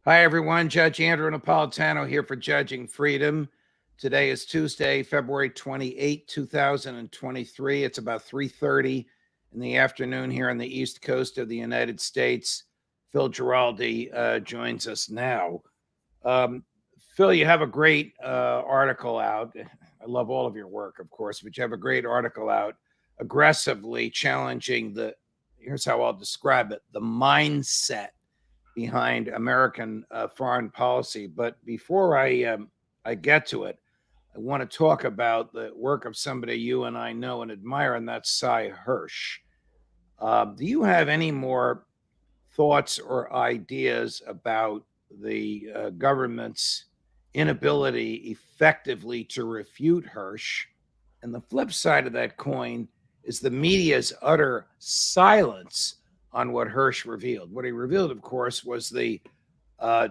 Hi, everyone. Judge Andrew Napolitano here for Judging Freedom. Today is Tuesday, February 28, 2023. It's about 3:30 in the afternoon here on the East Coast of the United States. Phil Giraldi joins us now. Phil, you have a great article out. I love all of your work, of course, but you have a great article out aggressively challenging here's how I'll describe it, the mindset behind American foreign policy. But before I get to it, I want to talk about the work of somebody you and I know and admire, and that's Cy Hirsch. Do you have any more thoughts or ideas about the government's inability effectively to refute Hirsch? And the flip side of that coin is the media's utter silence on what Hirsch revealed. What he revealed, of course, was the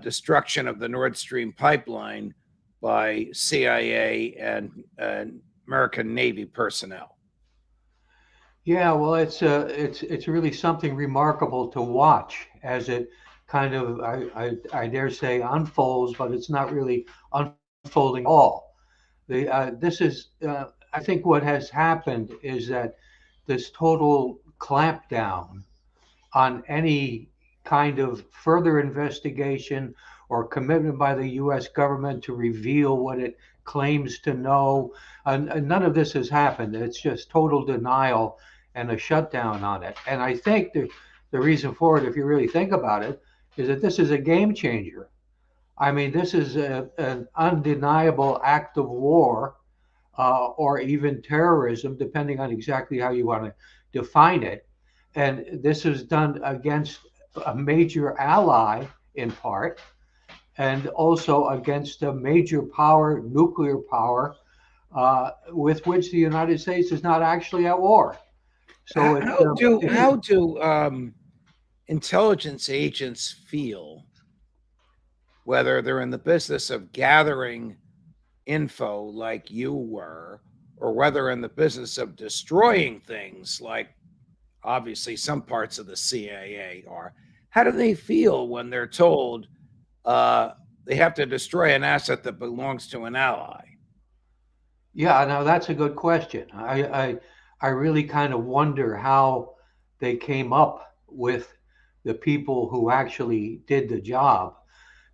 destruction of the Nord Stream pipeline by CIA and American Navy personnel. Yeah, well, it's really something remarkable to watch as it kind of I dare say unfolds, but it's not really unfolding at all. This is I think what has happened is that this total clampdown on any kind of further investigation or commitment by the U.S. government to reveal what it claims to know. And none of this has happened. It's just total denial and a shutdown on it. And I think the reason for it, if you really think about it, is that this is a game changer. I mean, this is an undeniable act of war or even terrorism, depending on exactly how you want to define it. And this is done against a major ally in part, and also against a major power, nuclear power, with which the United States is not actually at war. So How do intelligence agents feel, whether they're in the business of gathering info like you were, or whether in the business of destroying things like obviously some parts of the CIA are? How do they feel when they're told they have to destroy an asset that belongs to an ally? Yeah, now that's a good question. I really kind of wonder how they came up with the people who actually did the job,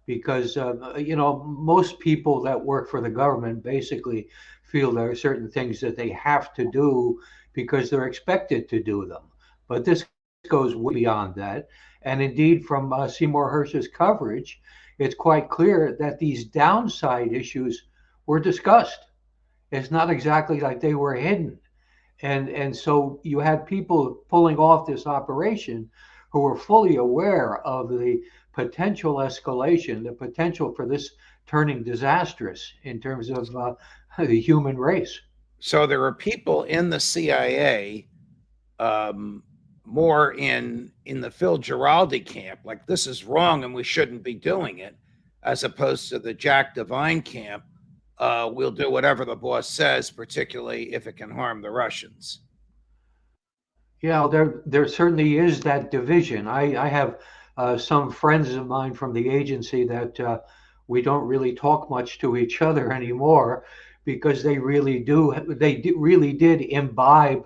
because most people that work for the government basically feel there are certain things that they have to do because they're expected to do them. But this goes way beyond that. And indeed, from Seymour Hersh's coverage, it's quite clear that these downside issues were discussed. It's not exactly like they were hidden. And so you had people pulling off this operation who were fully aware of the potential escalation, the potential for this turning disastrous in terms of the human race. So there are people in the CIA, um, more in the Phil Giraldi camp, like this is wrong and we shouldn't be doing it, as opposed to the Jack Devine camp. We'll do whatever the boss says, particularly if it can harm the Russians. Yeah, well, there certainly is that division. I have some friends of mine from the agency that we don't really talk much to each other anymore because really did imbibe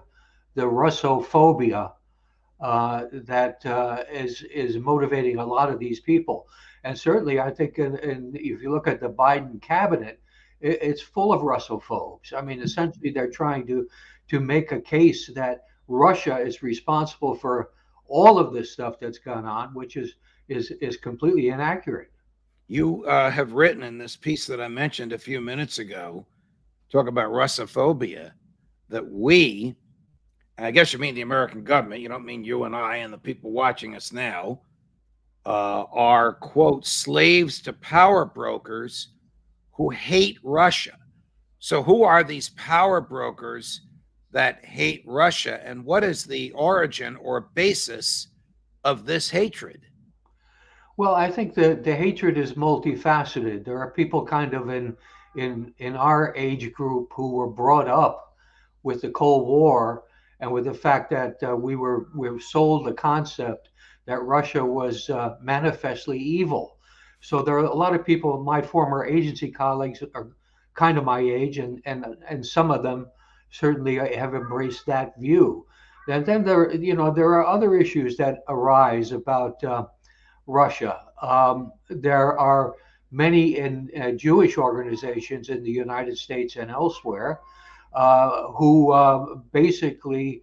the Russophobia that is motivating a lot of these people. And certainly, I think, if you look at the Biden cabinet, it's full of Russophobes. I mean, essentially, they're trying to make a case that Russia is responsible for all of this stuff that's gone on, which is completely inaccurate. You have written in this piece that I mentioned a few minutes ago, talk about Russophobia, that we, I guess you mean the American government, you don't mean you and I and the people watching us now, are, quote, slaves to power brokers who hate Russia. So, who are these power brokers that hate Russia, and what is the origin or basis of this hatred? Well, I think the hatred is multifaceted. There are people kind of in our age group who were brought up with the Cold War and with the fact that we were sold the concept that Russia was manifestly evil. So there are a lot of people, my former agency colleagues are kind of my age, and some of them certainly have embraced that view. And then there are other issues that arise about Russia. There are many in Jewish organizations in the United States and elsewhere who basically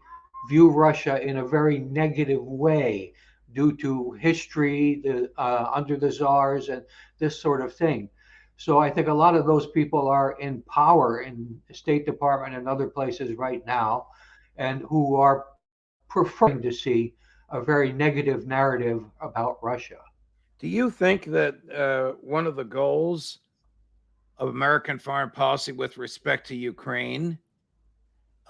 view Russia in a very negative way due to history, under the czars, and this sort of thing. So I think a lot of those people are in power in the State Department and other places right now, and who are preferring to see a very negative narrative about Russia. Do you think that one of the goals of American foreign policy with respect to Ukraine,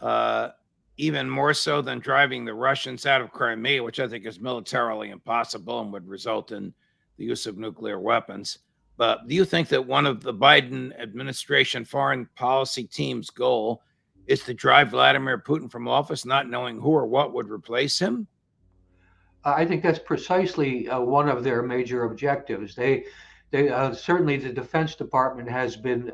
uh, even more so than driving the Russians out of Crimea, which I think is militarily impossible and would result in the use of nuclear weapons. But do you think that one of the Biden administration foreign policy team's goal is to drive Vladimir Putin from office, not knowing who or what would replace him? I think that's precisely one of their major objectives. They certainly the Defense Department has been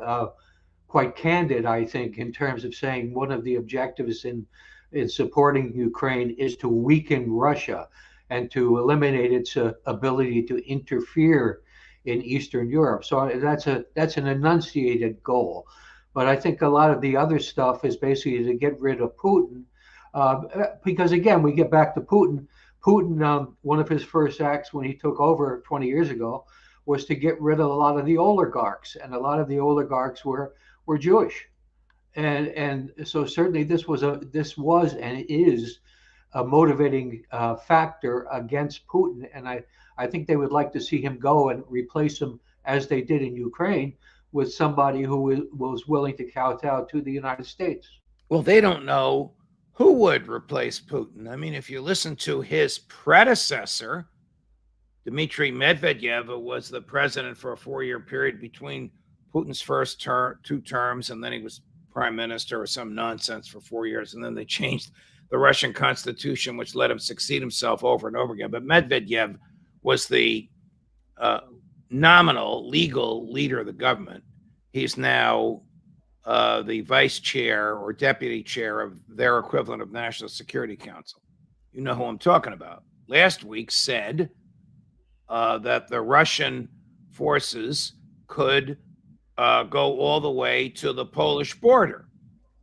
quite candid, I think, in terms of saying one of the objectives in supporting Ukraine is to weaken Russia and to eliminate its ability to interfere in Eastern Europe. So that's an enunciated goal. But I think a lot of the other stuff is basically to get rid of Putin, because again, we get back to Putin. Putin, one of his first acts when he took over 20 years ago was to get rid of a lot of the oligarchs, and a lot of the oligarchs were Jewish, and so certainly this was and is a motivating factor against Putin, and I think they would like to see him go and replace him as they did in Ukraine with somebody who was willing to kowtow to the United States. Well, they don't know who would replace Putin. I mean, if you listen to his predecessor, Dmitry Medvedev, who was the president for a 4-year period between Putin's first two terms, and then he was prime minister or some nonsense for 4 years, and then they changed the Russian constitution, which let him succeed himself over and over again. But Medvedev was the nominal legal leader of the government. He's now the vice chair or deputy chair of their equivalent of National Security Council. You know who I'm talking about. Last week said that the Russian forces could go all the way to the Polish border,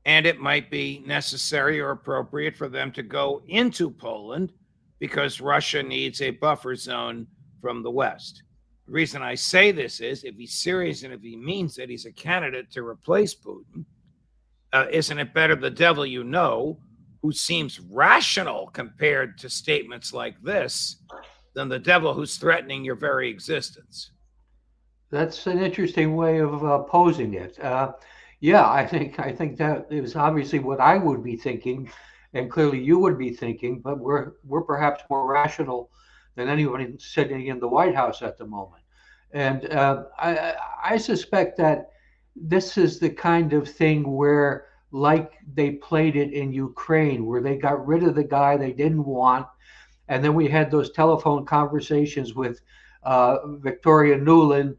and it might be necessary or appropriate for them to go into Poland because Russia needs a buffer zone from the West. The reason I say this is if he's serious and if he means that he's a candidate to replace Putin, isn't it better the devil you know, who seems rational compared to statements like this, than the devil who's threatening your very existence? That's an interesting way of posing it. Yeah, I think that is obviously what I would be thinking, and clearly you would be thinking. But we're perhaps more rational than anyone sitting in the White House at the moment. And I suspect that this is the kind of thing where, like they played it in Ukraine, where they got rid of the guy they didn't want, and then we had those telephone conversations with Victoria Nuland,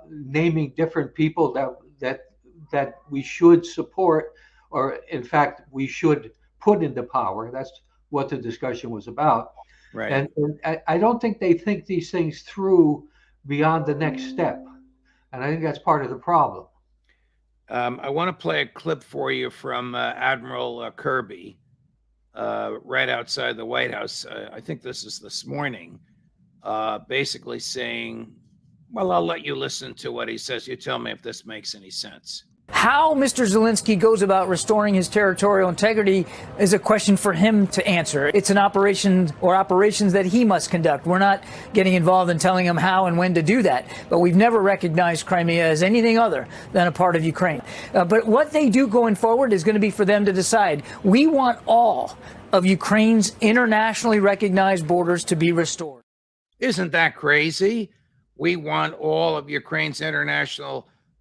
naming different people that we should support, or in fact we should put into power. That's what the discussion was about. Right. And I don't think they think these things through beyond the next step, and I think that's part of the problem. I want to play a clip for you from Admiral Kirby right outside the White House. I think this is this morning, basically saying, well, I'll let you listen to what he says. You tell me if this makes any sense. How Mr. Zelensky goes about restoring his territorial integrity is a question for him to answer. It's an operation or operations that he must conduct. We're not getting involved in telling him how and when to do that. But we've never recognized Crimea as anything other than a part of Ukraine. But what they do going forward is going to be for them to decide. We want all of Ukraine's internationally recognized borders to be restored. Isn't that crazy? We want all of Ukraine's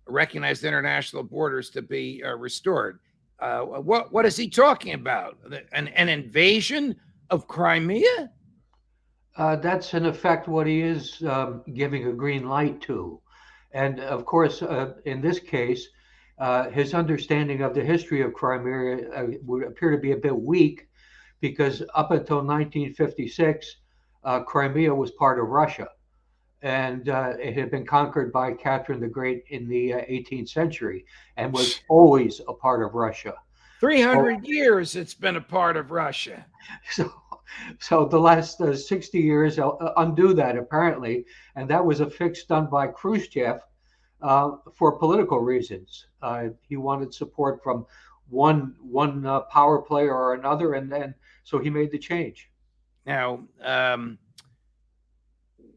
recognized international borders to be restored. What is he talking about? An invasion of Crimea? That's in effect what he is giving a green light to. And of course, in this case, his understanding of the history of Crimea would appear to be a bit weak because up until 1956, Crimea was part of Russia. And it had been conquered by Catherine the Great in the 18th century and was always a part of Russia. 300 years it's been a part of Russia. So, so the last 60 years undo that apparently, and that was a fix done by Khrushchev for political reasons. He wanted support from one power player or another, and then so he made the change. Now,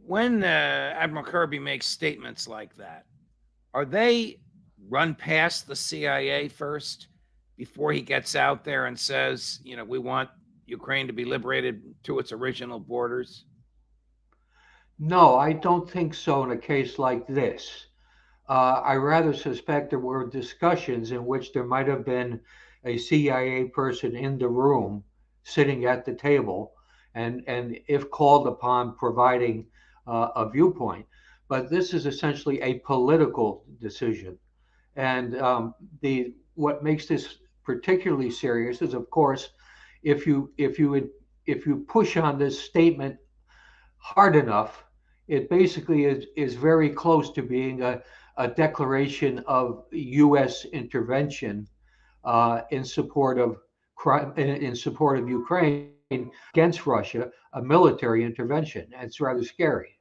when Admiral Kirby makes statements like that, are they run past the CIA first before he gets out there and says, you know, we want Ukraine to be liberated to its original borders? No, I don't think so in a case like this. I rather suspect there were discussions in which there might have been a CIA person in the room sitting at the table and if called upon, providing a viewpoint. But this is essentially a political decision. And what makes this particularly serious is, of course, if you push on this statement hard enough, it basically is very close to being a declaration of U.S. intervention in support of Ukraine against Russia, a military intervention. It's rather scary.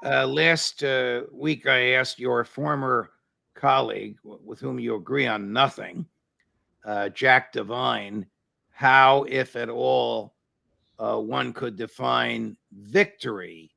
Last week, I asked your former colleague, with whom you agree on nothing, Jack Devine, how, if at all, one could define victory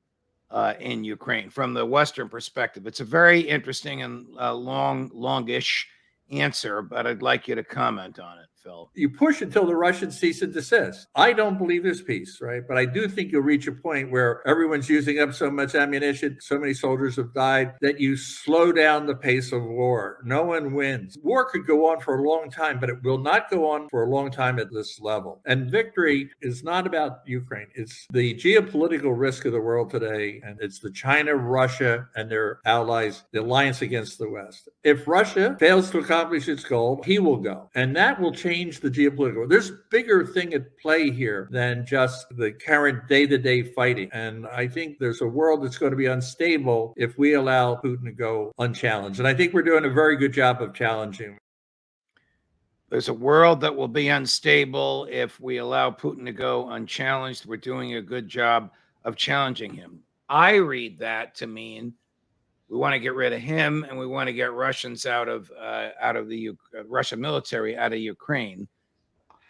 in Ukraine from the Western perspective. It's a very interesting and longish answer, but I'd like you to comment on it, Phil. You push until the Russians cease and desist. I don't believe there's peace, right? But I do think you'll reach a point where everyone's using up so much ammunition, so many soldiers have died, that you slow down the pace of war. No one wins. War could go on for a long time, but it will not go on for a long time at this level. And victory is not about Ukraine. It's the geopolitical risk of the world today, and it's the China, Russia, and their allies, the alliance against the West. If Russia fails to accomplish its goal, he will go. And that will change the geopolitical. There's a bigger thing at play here than just the current day-to-day fighting. And I think there's a world that's going to be unstable if we allow Putin to go unchallenged. And I think we're doing a very good job of challenging. There's a world that will be unstable if we allow Putin to go unchallenged. We're doing a good job of challenging him. I read that to mean we want to get rid of him, and we want to get Russians out of the Russian military out of Ukraine.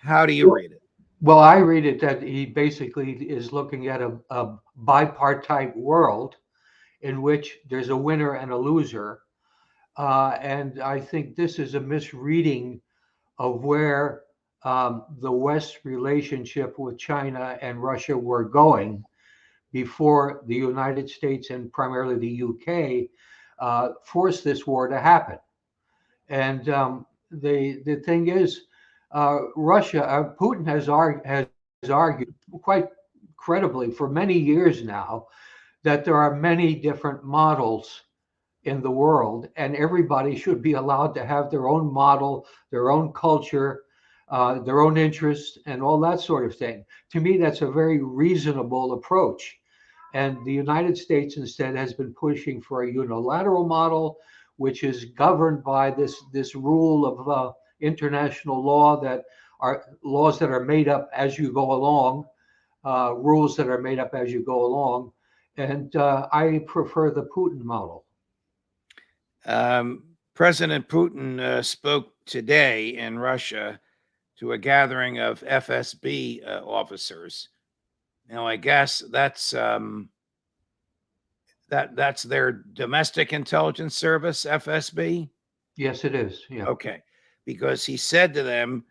How do you read it? Well, I read it that he basically is looking at a bipartite world in which there's a winner and a loser. And I think this is a misreading of where the West's relationship with China and Russia were going before the United States and primarily the UK forced this war to happen. And the thing is, Putin has argued quite credibly for many years now that there are many different models in the world, and everybody should be allowed to have their own model, their own culture, their own interests, and all that sort of thing. To me, that's a very reasonable approach. And the United States instead has been pushing for a unilateral model, which is governed by this rule of international law that are laws that are made up as you go along, rules that are made up as you go along. And I prefer the Putin model. President Putin spoke today in Russia to a gathering of FSB officers. Now, I guess that's their domestic intelligence service, FSB. Yes, it is. Yeah. Okay, because he said to them,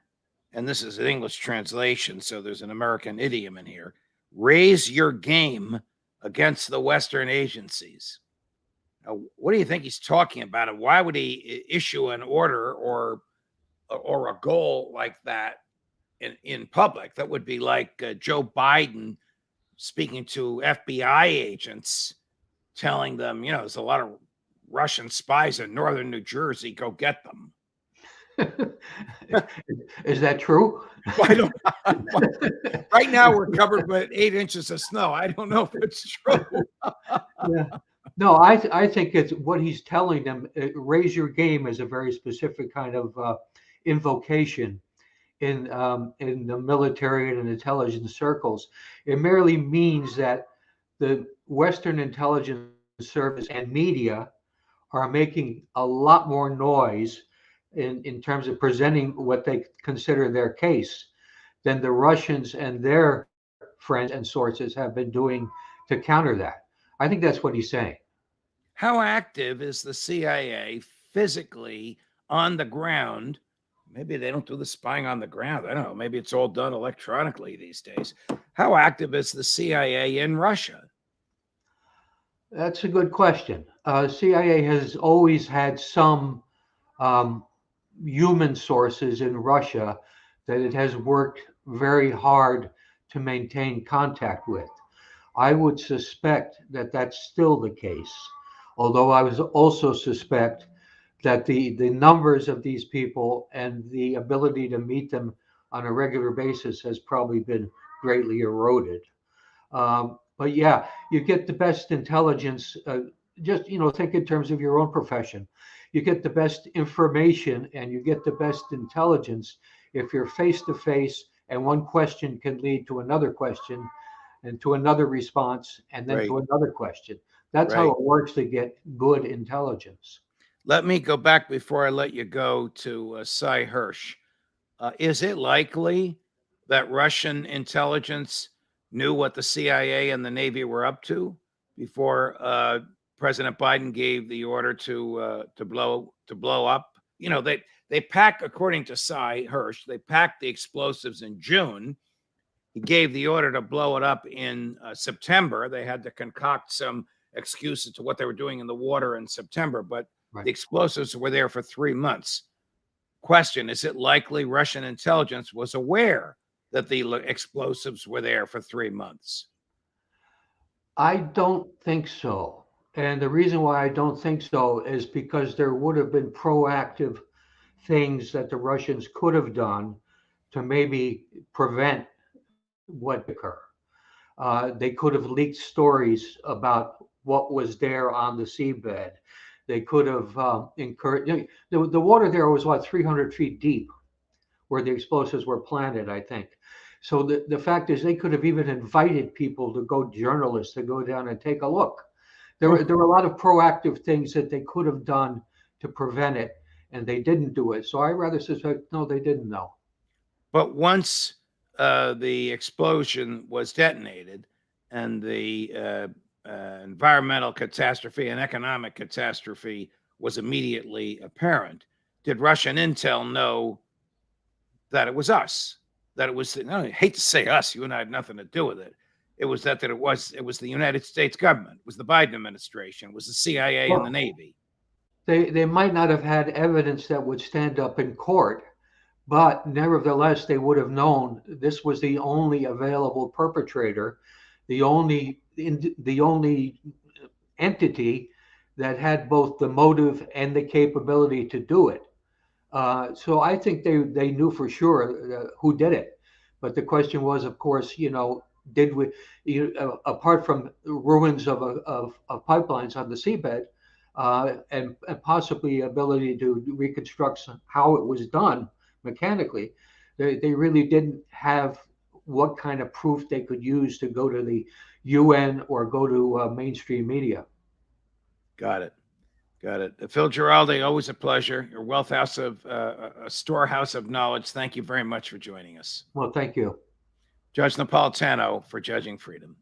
and this is an English translation, so there's an American idiom in here: raise your game against the Western agencies. Now, what do you think he's talking about? And why would he issue an order or a goal like that in public? That would be like Joe Biden, speaking to FBI agents, telling them, there's a lot of Russian spies in northern New Jersey. Go get them. Is that true? I don't. Right now, we're covered with 8 inches of snow. I don't know if it's true. Yeah. No, I think it's what he's telling them. Raise your game is a very specific kind of invocation in the military and intelligence circles. It merely means that the Western intelligence service and media are making a lot more noise in terms of presenting what they consider their case than the Russians and their friends and sources have been doing to counter that. I think that's what he's saying. How active is the CIA physically on the ground? Maybe they don't do the spying on the ground. I don't know. Maybe it's all done electronically these days. How active is the CIA in Russia? That's a good question. CIA has always had some human sources in Russia that it has worked very hard to maintain contact with. I would suspect that that's still the case, although I would also suspect that the numbers of these people and the ability to meet them on a regular basis has probably been greatly eroded. But yeah, you get the best intelligence. Just think in terms of your own profession. You get the best information and you get the best intelligence if you're face to face, and one question can lead to another question, and to another response, and then to another question. That's how it works to get good intelligence. Let me go back before I let you go to Cy Hirsch. Is it likely that Russian intelligence knew what the CIA and the Navy were up to before President Biden gave the order to blow up? They pack, according to Cy Hirsch, they packed the explosives in June. He gave the order to blow it up in September. They had to concoct some excuses to what they were doing in the water in September, but the explosives were there for 3 months. Question, is it likely Russian intelligence was aware that the explosives were there for 3 months? I don't think so. And the reason why I don't think so is because there would have been proactive things that the Russians could have done to maybe prevent what occurred. They could have leaked stories about what was there on the seabed. They could have encouraged. The water there was 300 feet deep, where the explosives were planted, I think. So the fact is, they could have even invited people to go, journalists, to go down and take a look. There were a lot of proactive things that they could have done to prevent it, and they didn't do it. So I rather suspect, no, they didn't know. But once the explosion was detonated and the environmental catastrophe and economic catastrophe was immediately apparent, did Russian intel know that it was us? That it was, I hate to say us, you and I had nothing to do with it. It was that it was the United States government, it was the Biden administration, it was the CIA and the Navy. They might not have had evidence that would stand up in court, but nevertheless, they would have known this was the only available perpetrator, the only entity that had both the motive and the capability to do it. So I think they knew for sure who did it. But the question was, of course, did we, apart from ruins of pipelines on the seabed, and possibly ability to reconstruct how it was done mechanically, they really didn't have what kind of proof they could use to go to the UN or go to mainstream media. Got it. Phil Giraldi, always a pleasure. Your a storehouse of knowledge. Thank you very much for joining us. Well, thank you. Judge Napolitano for Judging Freedom.